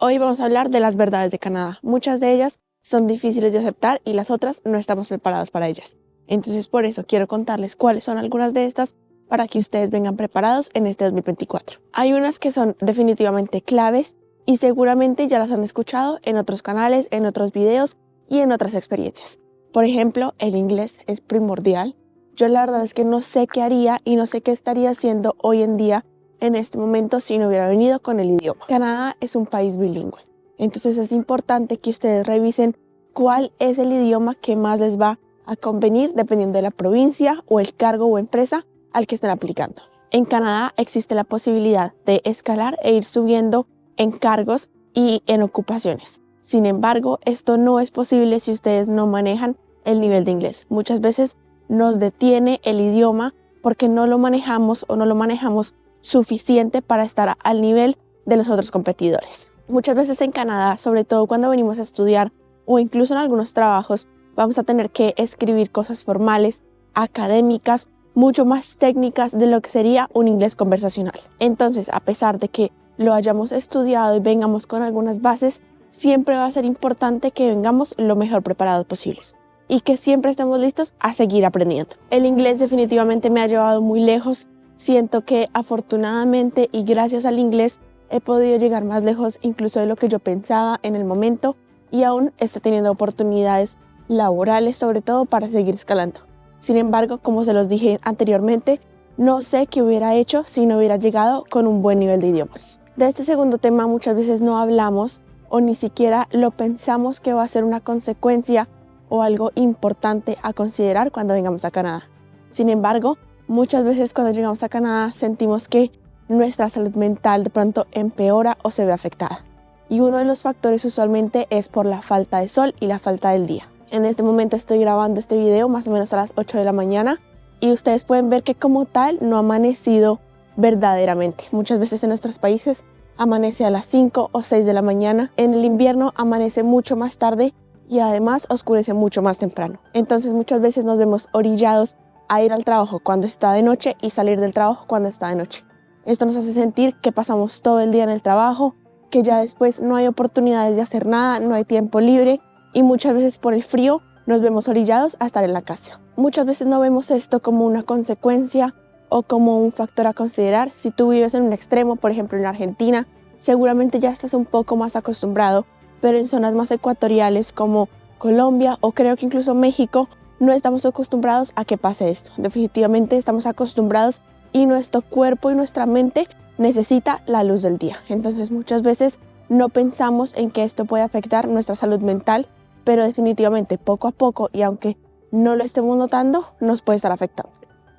Hoy vamos a hablar de las verdades de Canadá. Muchas de ellas son difíciles de aceptar y las otras no estamos preparados para ellas. Entonces por eso quiero contarles cuáles son algunas de estas para que ustedes vengan preparados en este 2024. Hay unas que son definitivamente claves y seguramente ya las han escuchado en otros canales, en otros videos y en otras experiencias. Por ejemplo, el inglés es primordial. Yo la verdad es que no sé qué haría y no sé qué estaría haciendo hoy en día en este momento si no hubiera venido con el idioma. Canadá es un país bilingüe, entonces es importante que ustedes revisen cuál es el idioma que más les va a convenir dependiendo de la provincia o el cargo o empresa al que estén aplicando. En Canadá existe la posibilidad de escalar e ir subiendo en cargos y en ocupaciones. Sin embargo, esto no es posible si ustedes no manejan el nivel de inglés. Muchas veces nos detiene el idioma porque no lo manejamos o no lo manejamos suficiente para estar al nivel de los otros competidores. Muchas veces en Canadá, sobre todo cuando venimos a estudiar o incluso en algunos trabajos, vamos a tener que escribir cosas formales, académicas, mucho más técnicas de lo que sería un inglés conversacional. Entonces, a pesar de que lo hayamos estudiado y vengamos con algunas bases, siempre va a ser importante que vengamos lo mejor preparados posibles y que siempre estemos listos a seguir aprendiendo. El inglés definitivamente me ha llevado muy lejos. Siento que afortunadamente y gracias al inglés he podido llegar más lejos incluso de lo que yo pensaba en el momento y aún estoy teniendo oportunidades laborales sobre todo para seguir escalando. Sin embargo, como se los dije anteriormente, no sé qué hubiera hecho si no hubiera llegado con un buen nivel de idiomas. De este segundo tema muchas veces no hablamos o ni siquiera lo pensamos que va a ser una consecuencia o algo importante a considerar cuando vengamos a Canadá. Sin embargo, muchas veces cuando llegamos a Canadá sentimos que nuestra salud mental de pronto empeora o se ve afectada. Y uno de los factores usualmente es por la falta de sol y la falta del día. En este momento estoy grabando este video más o menos a las 8 de la mañana y ustedes pueden ver que como tal no ha amanecido verdaderamente. Muchas veces en nuestros países amanece a las 5 o 6 de la mañana. En el invierno amanece mucho más tarde y además oscurece mucho más temprano. Entonces muchas veces nos vemos orillados a ir al trabajo cuando está de noche y salir del trabajo cuando está de noche. Esto nos hace sentir que pasamos todo el día en el trabajo, que ya después no hay oportunidades de hacer nada, no hay tiempo libre y muchas veces por el frío nos vemos orillados a estar en la casa. Muchas veces no vemos esto como una consecuencia o como un factor a considerar. Si tú vives en un extremo, por ejemplo en Argentina, seguramente ya estás un poco más acostumbrado, pero en zonas más ecuatoriales como Colombia o creo que incluso México, no estamos acostumbrados a que pase esto. Definitivamente estamos acostumbrados y nuestro cuerpo y nuestra mente necesita la luz del día. Entonces muchas veces no pensamos en que esto puede afectar nuestra salud mental, pero definitivamente poco a poco y aunque no lo estemos notando, nos puede estar afectando.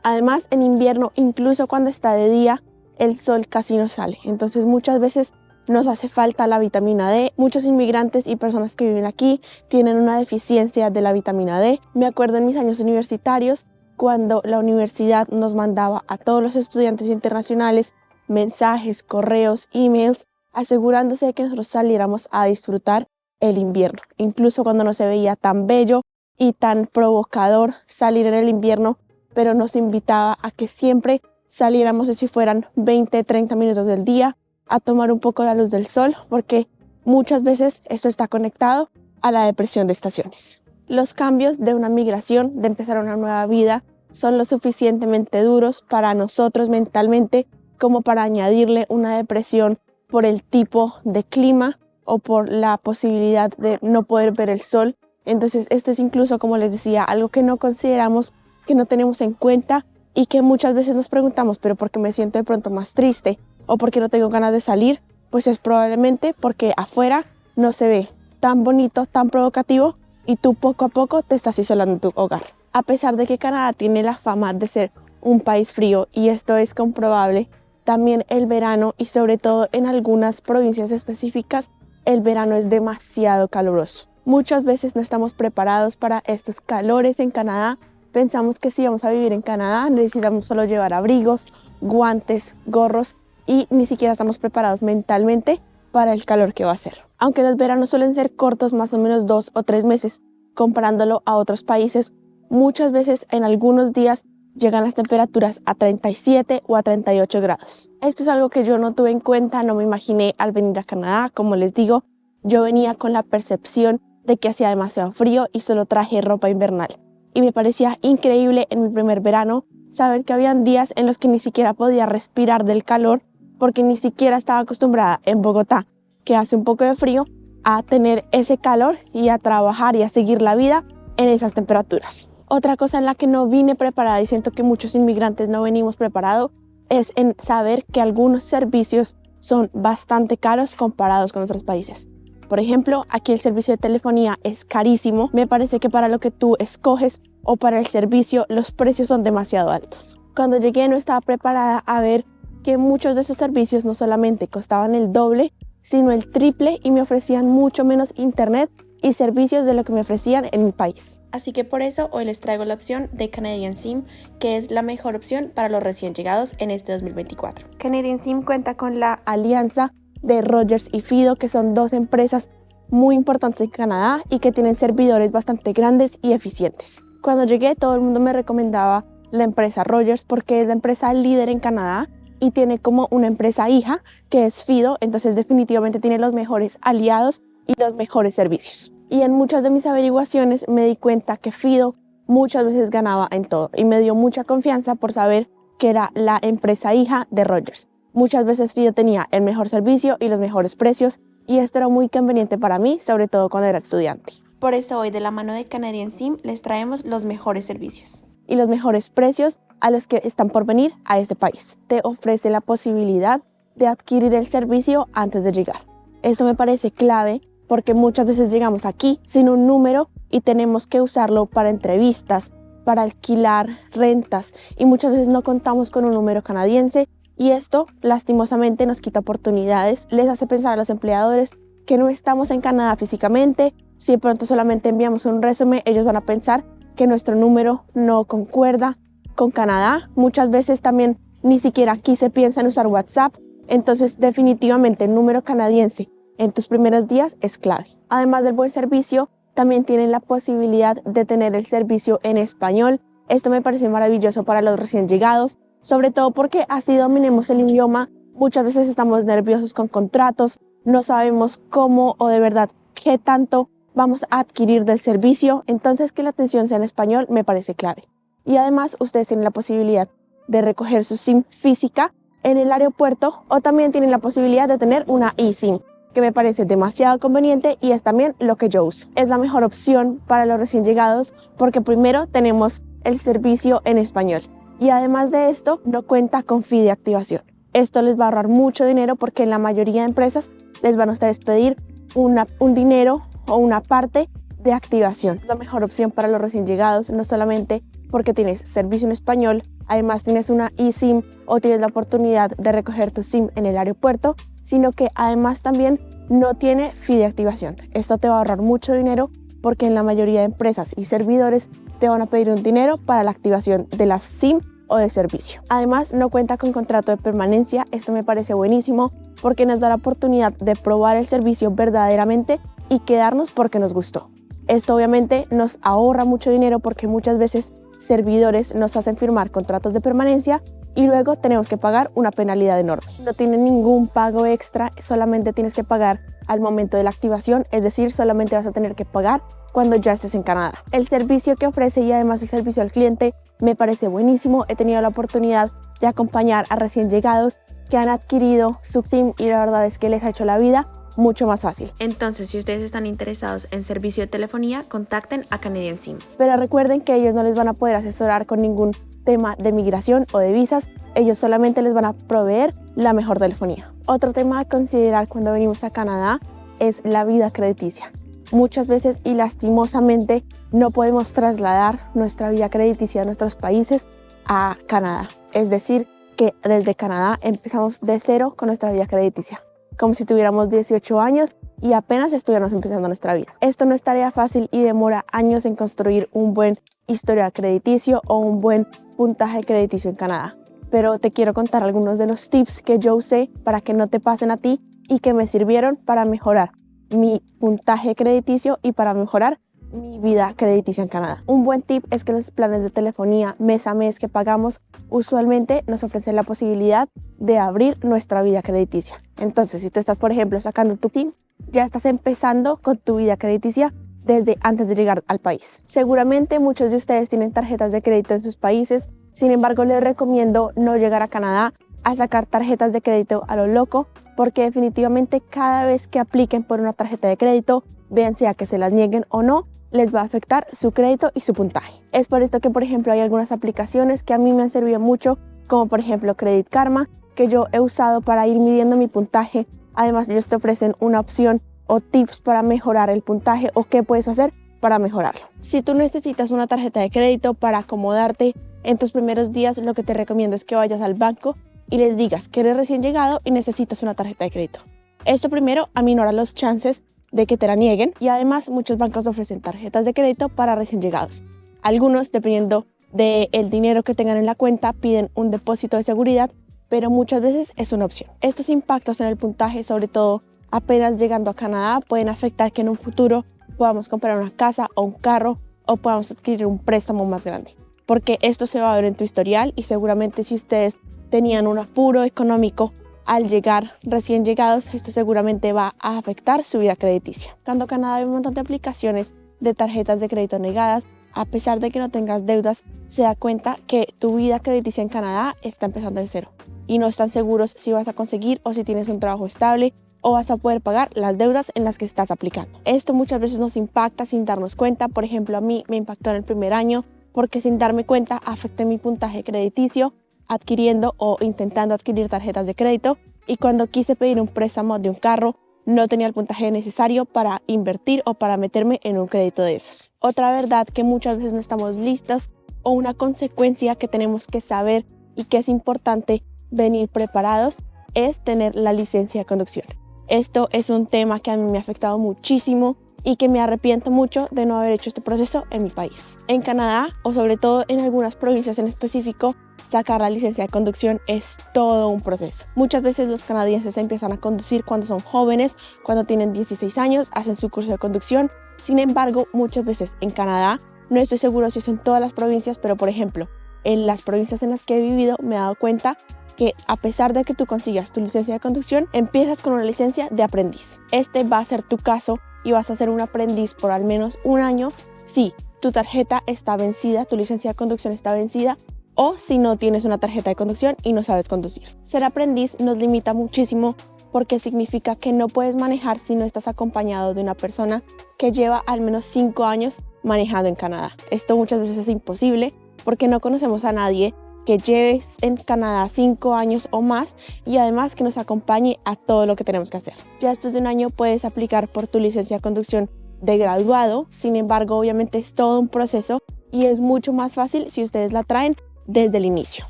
Además, en invierno, incluso cuando está de día, el sol casi no sale. Entonces muchas veces nos hace falta la vitamina D. Muchos inmigrantes y personas que viven aquí tienen una deficiencia de la vitamina D. Me acuerdo en mis años universitarios cuando la universidad nos mandaba a todos los estudiantes internacionales mensajes, correos, emails, asegurándose de que nosotros saliéramos a disfrutar el invierno. Incluso cuando no se veía tan bello y tan provocador salir en el invierno, pero nos invitaba a que siempre saliéramos si fueran 20, 30 minutos del día, a tomar un poco la luz del sol, porque muchas veces esto está conectado a la depresión de estaciones. Los cambios de una migración, de empezar una nueva vida, son lo suficientemente duros para nosotros mentalmente como para añadirle una depresión por el tipo de clima o por la posibilidad de no poder ver el sol. Entonces esto es incluso, como les decía, algo que no consideramos, que no tenemos en cuenta y que muchas veces nos preguntamos, pero ¿por qué me siento de pronto más triste? ¿O porque no tengo ganas de salir? Pues es probablemente porque afuera no se ve tan bonito, tan provocativo y tú poco a poco te estás isolando en tu hogar. A pesar de que Canadá tiene la fama de ser un país frío y esto es comprobable, también el verano y sobre todo en algunas provincias específicas, el verano es demasiado caluroso. Muchas veces no estamos preparados para estos calores en Canadá. Pensamos que si vamos a vivir en Canadá necesitamos solo llevar abrigos, guantes, gorros y ni siquiera estamos preparados mentalmente para el calor que va a ser. Aunque los veranos suelen ser cortos, más o menos 2 o 3 meses, comparándolo a otros países, muchas veces en algunos días llegan las temperaturas a 37 o a 38 grados. Esto es algo que yo no tuve en cuenta, no me imaginé al venir a Canadá. Como les digo, yo venía con la percepción de que hacía demasiado frío y solo traje ropa invernal. Y me parecía increíble en mi primer verano saber que habían días en los que ni siquiera podía respirar del calor porque ni siquiera estaba acostumbrada en Bogotá, que hace un poco de frío, a tener ese calor y a trabajar y a seguir la vida en esas temperaturas. Otra cosa en la que no vine preparada y siento que muchos inmigrantes no venimos preparados es en saber que algunos servicios son bastante caros comparados con otros países. Por ejemplo, aquí el servicio de telefonía es carísimo. Me parece que para lo que tú escoges o para el servicio, los precios son demasiado altos. Cuando llegué no estaba preparada a ver que muchos de esos servicios no solamente costaban el doble, sino el triple y me ofrecían mucho menos internet y servicios de lo que me ofrecían en mi país. Así que por eso hoy les traigo la opción de Canadian SIM, que es la mejor opción para los recién llegados en este 2024. Canadian SIM cuenta con la alianza de Rogers y Fido, que son dos empresas muy importantes en Canadá y que tienen servidores bastante grandes y eficientes. Cuando llegué, todo el mundo me recomendaba la empresa Rogers porque es la empresa líder en Canadá y tiene como una empresa hija que es Fido, entonces definitivamente tiene los mejores aliados y los mejores servicios. Y en muchas de mis averiguaciones me di cuenta que Fido muchas veces ganaba en todo y me dio mucha confianza por saber que era la empresa hija de Rogers. Muchas veces Fido tenía el mejor servicio y los mejores precios y esto era muy conveniente para mí, sobre todo cuando era estudiante. Por eso hoy de la mano de Canadian SIM les traemos los mejores servicios y los mejores precios a los que están por venir a este país. Te ofrece la posibilidad de adquirir el servicio antes de llegar. Eso me parece clave porque muchas veces llegamos aquí sin un número y tenemos que usarlo para entrevistas, para alquilar rentas y muchas veces no contamos con un número canadiense y esto lastimosamente nos quita oportunidades, les hace pensar a los empleadores que no estamos en Canadá físicamente. Si de pronto solamente enviamos un resumen, ellos van a pensar que nuestro número no concuerda con Canadá. Muchas veces también ni siquiera aquí se piensa en usar WhatsApp, entonces definitivamente el número canadiense en tus primeros días es clave. Además del buen servicio, también tienen la posibilidad de tener el servicio en español. Esto me parece maravilloso para los recién llegados, sobre todo porque así dominemos el idioma. Muchas veces estamos nerviosos con contratos, no sabemos cómo o de verdad qué tanto vamos a adquirir del servicio, entonces que la atención sea en español me parece clave. Y además ustedes tienen la posibilidad de recoger su SIM física en el aeropuerto o también tienen la posibilidad de tener una eSIM, que me parece demasiado conveniente y es también lo que yo uso. Es la mejor opción para los recién llegados porque primero tenemos el servicio en español y además de esto no cuenta con fee de activación. Esto les va a ahorrar mucho dinero porque en la mayoría de empresas les van a ustedes pedir un dinero o una parte de activación. Es la mejor opción para los recién llegados, no solamente porque tienes servicio en español, además tienes una eSIM o tienes la oportunidad de recoger tu SIM en el aeropuerto, sino que además también no tiene fee de activación. Esto te va a ahorrar mucho dinero porque en la mayoría de empresas y servidores te van a pedir un dinero para la activación de la SIM o de servicio. Además no cuenta con contrato de permanencia. Esto me parece buenísimo porque nos da la oportunidad de probar el servicio verdaderamente y quedarnos porque nos gustó. Esto obviamente nos ahorra mucho dinero porque muchas veces servidores nos hacen firmar contratos de permanencia y luego tenemos que pagar una penalidad enorme. No tiene ningún pago extra, solamente tienes que pagar al momento de la activación, es decir, solamente vas a tener que pagar cuando ya estés en Canadá. El servicio que ofrece y además el servicio al cliente me parece buenísimo. He tenido la oportunidad de acompañar a recién llegados que han adquirido su SIM y la verdad es que les ha hecho la vida mucho más fácil. Entonces, si ustedes están interesados en servicio de telefonía, contacten a Canadian SIM. Pero recuerden que ellos no les van a poder asesorar con ningún tema de migración o de visas, ellos solamente les van a proveer la mejor telefonía. Otro tema a considerar cuando venimos a Canadá es la vida crediticia. Muchas veces y lastimosamente no podemos trasladar nuestra vida crediticia de nuestros países a Canadá. Es decir, que desde Canadá empezamos de cero con nuestra vida crediticia, como si tuviéramos 18 años y apenas estuviéramos empezando nuestra vida. Esto no es tarea fácil y demora años en construir un buen historial crediticio o un buen puntaje crediticio en Canadá. Pero te quiero contar algunos de los tips que yo usé para que no te pasen a ti y que me sirvieron para mejorar mi puntaje crediticio y para mejorar mi vida crediticia en Canadá. Un buen tip es que los planes de telefonía mes a mes que pagamos usualmente nos ofrecen la posibilidad de abrir nuestra vida crediticia. Entonces, si tú estás, por ejemplo, sacando tu SIM, ya estás empezando con tu vida crediticia desde antes de llegar al país. Seguramente muchos de ustedes tienen tarjetas de crédito en sus países, sin embargo les recomiendo no llegar a Canadá a sacar tarjetas de crédito a lo loco, porque definitivamente cada vez que apliquen por una tarjeta de crédito, vean sea que se las nieguen o no, les va a afectar su crédito y su puntaje. Es por esto que, por ejemplo, hay algunas aplicaciones que a mí me han servido mucho, como por ejemplo Credit Karma, que yo he usado para ir midiendo mi puntaje. Además, ellos te ofrecen una opción o tips para mejorar el puntaje o qué puedes hacer para mejorarlo. Si tú necesitas una tarjeta de crédito para acomodarte en tus primeros días, lo que te recomiendo es que vayas al banco y les digas que eres recién llegado y necesitas una tarjeta de crédito. Esto primero aminora los chances de que te la nieguen, y además muchos bancos ofrecen tarjetas de crédito para recién llegados. Algunos, dependiendo del dinero que tengan en la cuenta, piden un depósito de seguridad, pero muchas veces es una opción. Estos impactos en el puntaje, sobre todo apenas llegando a Canadá, pueden afectar que en un futuro podamos comprar una casa o un carro o podamos adquirir un préstamo más grande, porque esto se va a ver en tu historial, y seguramente si ustedes tenían un apuro económico al llegar recién llegados, esto seguramente va a afectar su vida crediticia. Cuando Canadá hay un montón de aplicaciones de tarjetas de crédito negadas, a pesar de que no tengas deudas, se da cuenta que tu vida crediticia en Canadá está empezando de cero y no están seguros si vas a conseguir o si tienes un trabajo estable o vas a poder pagar las deudas en las que estás aplicando. Esto muchas veces nos impacta sin darnos cuenta. Por ejemplo, a mí me impactó en el primer año porque sin darme cuenta afecté mi puntaje crediticio adquiriendo o intentando adquirir tarjetas de crédito, y cuando quise pedir un préstamo de un carro no tenía el puntaje necesario para invertir o para meterme en un crédito de esos. Otra verdad que muchas veces no estamos listos, o una consecuencia que tenemos que saber y que es importante venir preparados, es tener la licencia de conducción. Esto es un tema que a mí me ha afectado muchísimo y que me arrepiento mucho de no haber hecho este proceso en mi país. En Canadá, o sobre todo en algunas provincias en específico, sacar la licencia de conducción es todo un proceso. Muchas veces los canadienses empiezan a conducir cuando son jóvenes, cuando tienen 16 años, hacen su curso de conducción. Sin embargo, muchas veces en Canadá, no estoy seguro si es en todas las provincias, pero por ejemplo, en las provincias en las que he vivido me he dado cuenta que a pesar de que tú consigas tu licencia de conducción, empiezas con una licencia de aprendiz. Este va a ser tu caso y vas a ser un aprendiz por al menos un año si tu tarjeta está vencida, tu licencia de conducción está vencida, o si no tienes una tarjeta de conducción y no sabes conducir. Ser aprendiz nos limita muchísimo porque significa que no puedes manejar si no estás acompañado de una persona que lleva al menos 5 años manejando en Canadá. Esto muchas veces es imposible porque no conocemos a nadie que lleve en Canadá 5 años o más y además que nos acompañe a todo lo que tenemos que hacer. Ya después de un año puedes aplicar por tu licencia de conducción de graduado. Sin embargo, obviamente es todo un proceso y es mucho más fácil si ustedes la traen desde el inicio.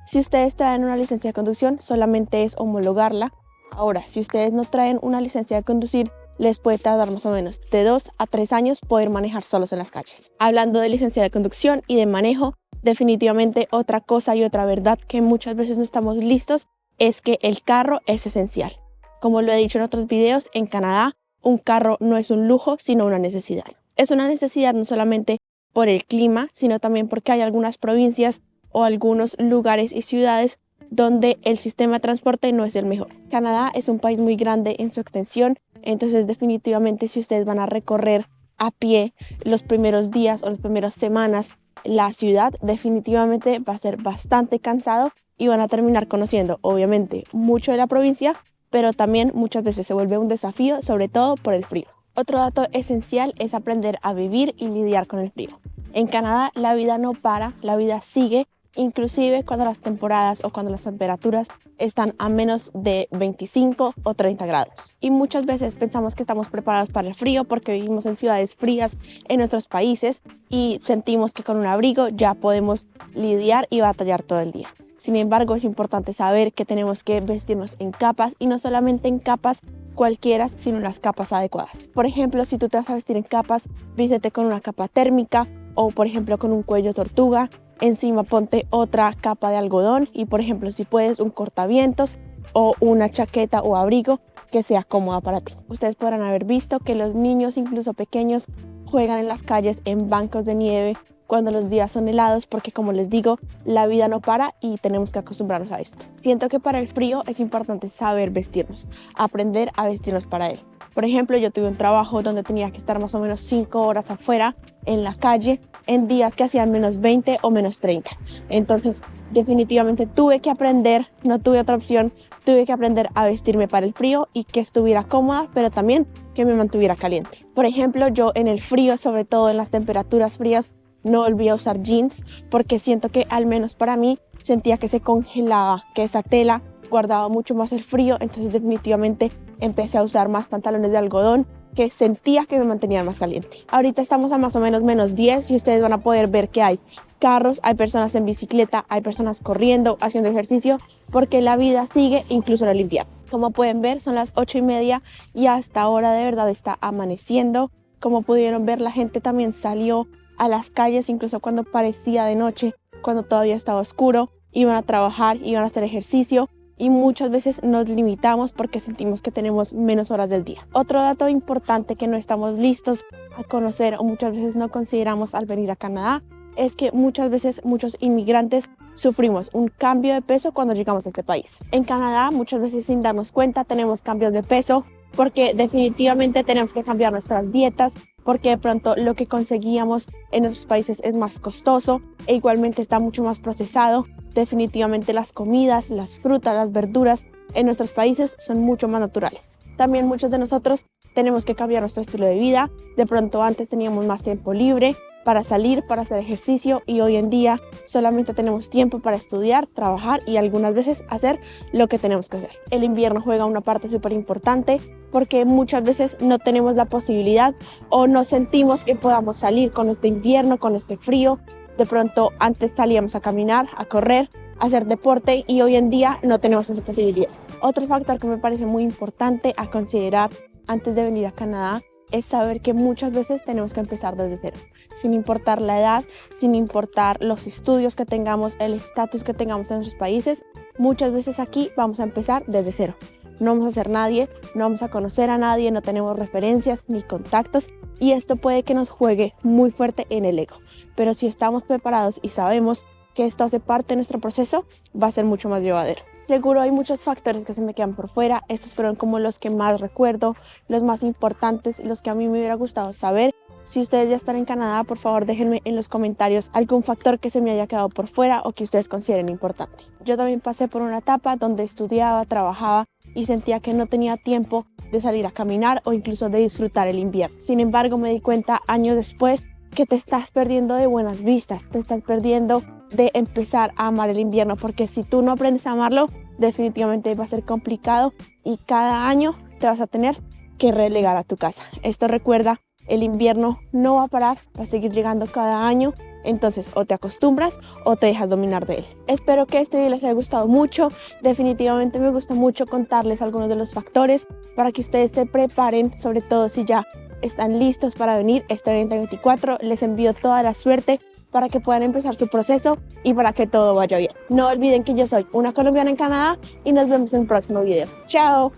Si ustedes traen una licencia de conducción, solamente es homologarla. Ahora, si ustedes no traen una licencia de conducir, les puede tardar más o menos de 2 a 3 años poder manejar solos en las calles. Hablando de licencia de conducción y de manejo, definitivamente otra cosa y otra verdad que muchas veces no estamos listos es que el carro es esencial. Como lo he dicho en otros videos, en Canadá un carro no es un lujo, sino una necesidad. Es una necesidad no solamente por el clima, sino también porque hay algunas provincias o algunos lugares y ciudades donde el sistema de transporte no es el mejor. Canadá es un país muy grande en su extensión, entonces definitivamente si ustedes van a recorrer a pie los primeros días o las primeras semanas la ciudad, definitivamente va a ser bastante cansado y van a terminar conociendo obviamente mucho de la provincia, pero también muchas veces se vuelve un desafío, sobre todo por el frío. Otro dato esencial es aprender a vivir y lidiar con el frío. En Canadá la vida no para, la vida sigue, inclusive cuando las temporadas o cuando las temperaturas están a menos de 25 o 30 grados. Y muchas veces pensamos que estamos preparados para el frío porque vivimos en ciudades frías en nuestros países y sentimos que con un abrigo ya podemos lidiar y batallar todo el día. Sin embargo, es importante saber que tenemos que vestirnos en capas, y no solamente en capas cualquiera, sino en las capas adecuadas. Por ejemplo, si tú te vas a vestir en capas, vístete con una capa térmica o por ejemplo con un cuello tortuga. Encima ponte otra capa de algodón y por ejemplo si puedes un cortavientos o una chaqueta o abrigo que sea cómoda para ti. Ustedes podrán haber visto que los niños incluso pequeños juegan en las calles en bancos de nieve cuando los días son helados, porque como les digo, la vida no para y tenemos que acostumbrarnos a esto. Siento que para el frío es importante saber vestirnos, aprender a vestirnos para él. Por ejemplo, yo tuve un trabajo donde tenía que estar más o menos 5 horas afuera en la calle en días que hacían menos 20 o menos 30. Entonces, definitivamente tuve que aprender, no tuve otra opción, tuve que aprender a vestirme para el frío y que estuviera cómoda, pero también que me mantuviera caliente. Por ejemplo, yo en el frío, sobre todo en las temperaturas frías, no volví a usar jeans porque siento que al menos para mí sentía que se congelaba, que esa tela guardaba mucho más el frío, entonces definitivamente empecé a usar más pantalones de algodón que sentía que me mantenían más caliente. Ahorita estamos a más o menos menos 10 y ustedes van a poder ver que hay carros, hay personas en bicicleta, hay personas corriendo, haciendo ejercicio, porque la vida sigue incluso en el invierno. Como pueden ver, son las 8:30 y hasta ahora de verdad está amaneciendo. Como pudieron ver, la gente también salió a las calles, incluso cuando parecía de noche, cuando todavía estaba oscuro, iban a trabajar, iban a hacer ejercicio y muchas veces nos limitamos porque sentimos que tenemos menos horas del día. Otro dato importante que no estamos listos a conocer o muchas veces no consideramos al venir a Canadá es que muchas veces muchos inmigrantes sufrimos un cambio de peso cuando llegamos a este país. En Canadá muchas veces sin darnos cuenta tenemos cambios de peso porque definitivamente tenemos que cambiar nuestras dietas, porque de pronto lo que conseguíamos en nuestros países es más costoso e igualmente está mucho más procesado. Definitivamente las comidas, las frutas, las verduras en nuestros países son mucho más naturales. También muchos de nosotros tenemos que cambiar nuestro estilo de vida. De pronto antes teníamos más tiempo libre para salir, para hacer ejercicio y hoy en día solamente tenemos tiempo para estudiar, trabajar y algunas veces hacer lo que tenemos que hacer. El invierno juega una parte súper importante porque muchas veces no tenemos la posibilidad o no sentimos que podamos salir con este invierno, con este frío. De pronto antes salíamos a caminar, a correr, a hacer deporte y hoy en día no tenemos esa posibilidad. Otro factor que me parece muy importante a considerar antes de venir a Canadá es saber que muchas veces tenemos que empezar desde cero, sin importar la edad, sin importar los estudios que tengamos, el estatus que tengamos en nuestros países. Muchas veces aquí vamos a empezar desde cero. No vamos a ser nadie, no vamos a conocer a nadie, no tenemos referencias ni contactos y esto puede que nos juegue muy fuerte en el ego. Pero si estamos preparados y sabemos que esto hace parte de nuestro proceso, va a ser mucho más llevadero. Seguro hay muchos factores que se me quedan por fuera, estos fueron como los que más recuerdo, los más importantes, los que a mí me hubiera gustado saber. Si ustedes ya están en Canadá, por favor déjenme en los comentarios algún factor que se me haya quedado por fuera o que ustedes consideren importante. Yo también pasé por una etapa donde estudiaba, trabajaba y sentía que no tenía tiempo de salir a caminar o incluso de disfrutar el invierno. Sin embargo, me di cuenta años después que te estás perdiendo de buenas vistas, te estás perdiendo de empezar a amar el invierno, porque si tú no aprendes a amarlo, definitivamente va a ser complicado y cada año te vas a tener que relegar a tu casa. Esto recuerda, el invierno no va a parar, va a seguir llegando cada año, entonces o te acostumbras o te dejas dominar de él. Espero que este video les haya gustado mucho, definitivamente me gusta mucho contarles algunos de los factores para que ustedes se preparen, sobre todo si ya están listos para venir este 2024. Les envío toda la suerte para que puedan empezar su proceso y para que todo vaya bien. No olviden que yo soy una colombiana en Canadá y nos vemos en el próximo video. ¡Chao!